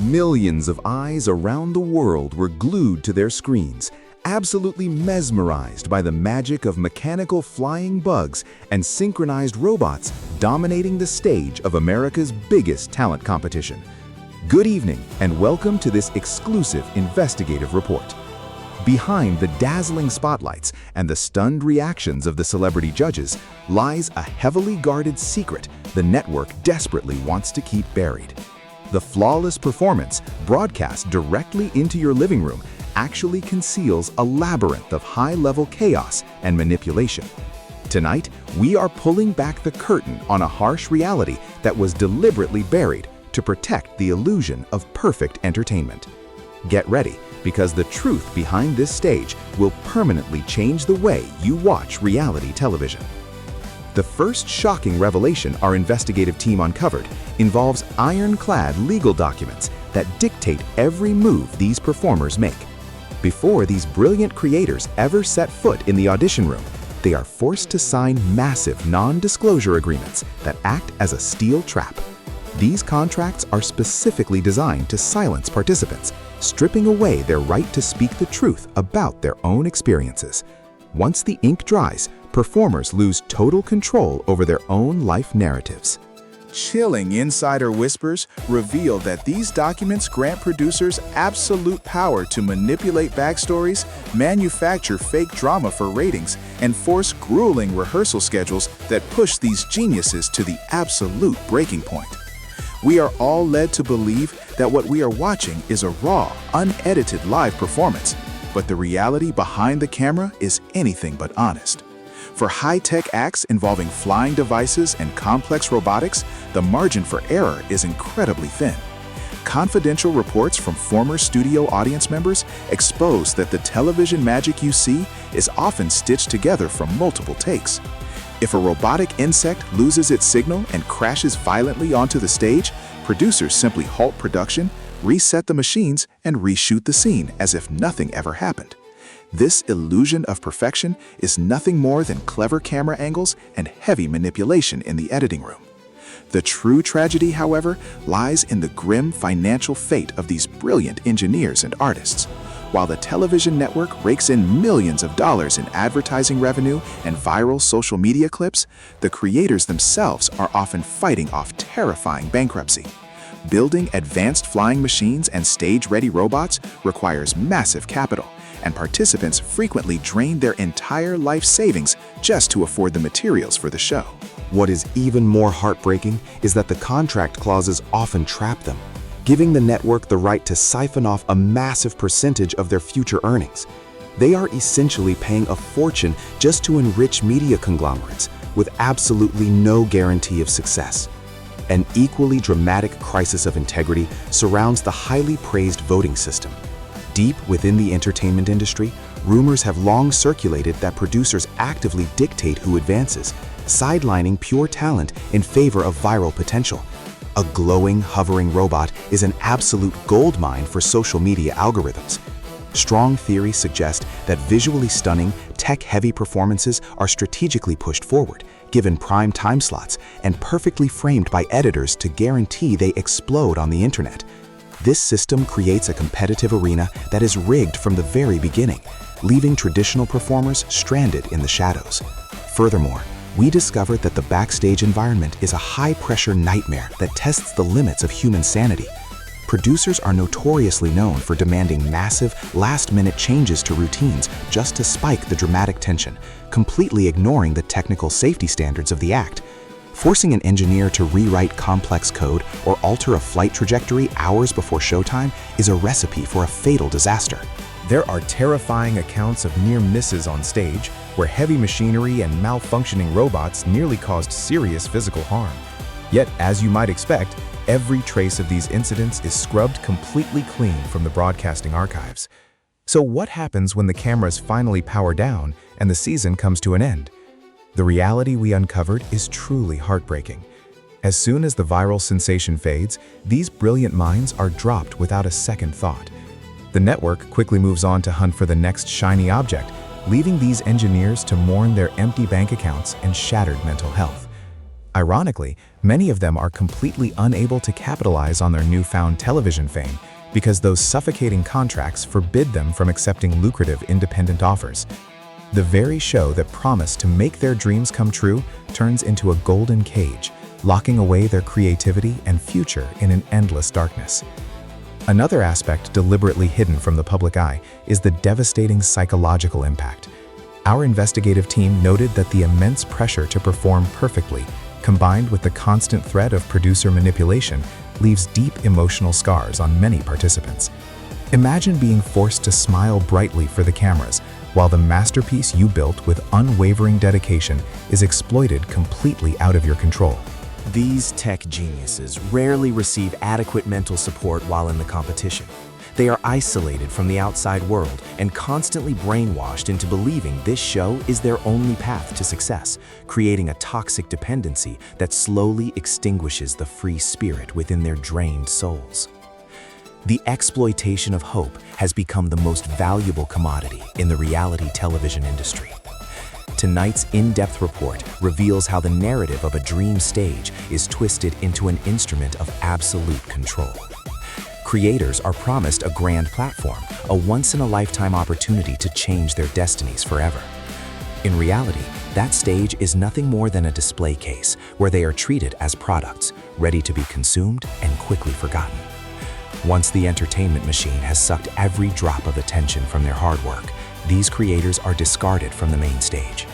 Millions of eyes around the world were glued to their screens, absolutely mesmerized by the magic of mechanical flying bugs and synchronized robots dominating the stage of America's biggest talent competition. Good evening and welcome to this exclusive investigative report. Behind the dazzling spotlights and the stunned reactions of the celebrity judges lies a heavily guarded secret the network desperately wants to keep buried. The flawless performance, broadcast directly into your living room, actually conceals a labyrinth of high-level chaos and manipulation. Tonight, we are pulling back the curtain on a harsh reality that was deliberately buried to protect the illusion of perfect entertainment. Get ready, because the truth behind this stage will permanently change the way you watch reality television. The first shocking revelation our investigative team uncovered involves ironclad legal documents that dictate every move these performers make. Before these brilliant creators ever set foot in the audition room, they are forced to sign massive non-disclosure agreements that act as a steel trap. These contracts are specifically designed to silence participants, stripping away their right to speak the truth about their own experiences. Once the ink dries, performers lose total control over their own life narratives. Chilling insider whispers reveal that these documents grant producers absolute power to manipulate backstories, manufacture fake drama for ratings, and force grueling rehearsal schedules that push these geniuses to the absolute breaking point. We are all led to believe that what we are watching is a raw, unedited live performance, but the reality behind the camera is anything but honest. For high-tech acts involving flying devices and complex robotics, the margin for error is incredibly thin. Confidential reports from former studio audience members expose that the television magic you see is often stitched together from multiple takes. If a robotic insect loses its signal and crashes violently onto the stage, producers simply halt production, reset the machines, and reshoot the scene as if nothing ever happened. This illusion of perfection is nothing more than clever camera angles and heavy manipulation in the editing room. The true tragedy, however, lies in the grim financial fate of these brilliant engineers and artists. While the television network rakes in millions of dollars in advertising revenue and viral social media clips, the creators themselves are often fighting off terrifying bankruptcy. Building advanced flying machines and stage-ready robots requires massive capital, and participants frequently drain their entire life savings just to afford the materials for the show. What is even more heartbreaking is that the contract clauses often trap them, giving the network the right to siphon off a massive percentage of their future earnings. They are essentially paying a fortune just to enrich media conglomerates with absolutely no guarantee of success. An equally dramatic crisis of integrity surrounds the highly praised voting system. Deep within the entertainment industry, rumors have long circulated that producers actively dictate who advances, sidelining pure talent in favor of viral potential. A glowing, hovering robot is an absolute goldmine for social media algorithms. Strong theories suggest that visually stunning, tech-heavy performances are strategically pushed forward, given prime time slots, and perfectly framed by editors to guarantee they explode on the internet. This system creates a competitive arena that is rigged from the very beginning, leaving traditional performers stranded in the shadows. Furthermore, we discovered that the backstage environment is a high-pressure nightmare that tests the limits of human sanity. Producers are notoriously known for demanding massive, last-minute changes to routines just to spike the dramatic tension, completely ignoring the technical safety standards of the act. Forcing an engineer to rewrite complex code or alter a flight trajectory hours before showtime is a recipe for a fatal disaster. There are terrifying accounts of near misses on stage, where heavy machinery and malfunctioning robots nearly caused serious physical harm. Yet, as you might expect, every trace of these incidents is scrubbed completely clean from the broadcasting archives. So what happens when the cameras finally power down and the season comes to an end? The reality we uncovered is truly heartbreaking. As soon as the viral sensation fades, these brilliant minds are dropped without a second thought. The network quickly moves on to hunt for the next shiny object, leaving these engineers to mourn their empty bank accounts and shattered mental health. Ironically, many of them are completely unable to capitalize on their newfound television fame because those suffocating contracts forbid them from accepting lucrative independent offers. The very show that promised to make their dreams come true turns into a golden cage, locking away their creativity and future in an endless darkness. Another aspect deliberately hidden from the public eye is the devastating psychological impact. Our investigative team noted that the immense pressure to perform perfectly, combined with the constant threat of producer manipulation, leaves deep emotional scars on many participants. Imagine being forced to smile brightly for the cameras, while the masterpiece you built with unwavering dedication is exploited completely out of your control. These tech geniuses rarely receive adequate mental support while in the competition. They are isolated from the outside world and constantly brainwashed into believing this show is their only path to success, creating a toxic dependency that slowly extinguishes the free spirit within their drained souls. The exploitation of hope has become the most valuable commodity in the reality television industry. Tonight's in-depth report reveals how the narrative of a dream stage is twisted into an instrument of absolute control. Creators are promised a grand platform, a once-in-a-lifetime opportunity to change their destinies forever. In reality, that stage is nothing more than a display case where they are treated as products, ready to be consumed and quickly forgotten. Once the entertainment machine has sucked every drop of attention from their hard work, these creators are discarded from the main stage.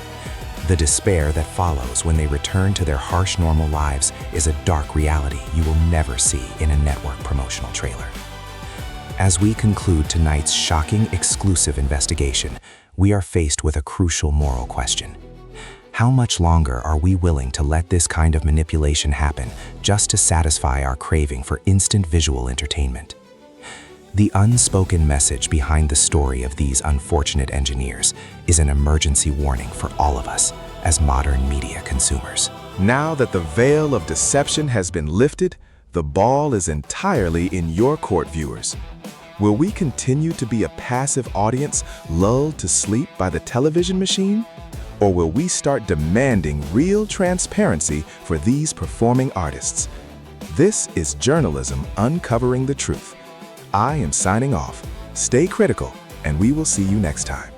The despair that follows when they return to their harsh normal lives is a dark reality you will never see in a network promotional trailer. As we conclude tonight's shocking exclusive investigation, we are faced with a crucial moral question. How much longer are we willing to let this kind of manipulation happen just to satisfy our craving for instant visual entertainment? The unspoken message behind the story of these unfortunate engineers is an emergency warning for all of us as modern media consumers. Now that the veil of deception has been lifted, the ball is entirely in your court, viewers. Will we continue to be a passive audience lulled to sleep by the television machine? Or will we start demanding real transparency for these performing artists? This is journalism uncovering the truth. I am signing off. Stay critical, and we will see you next time.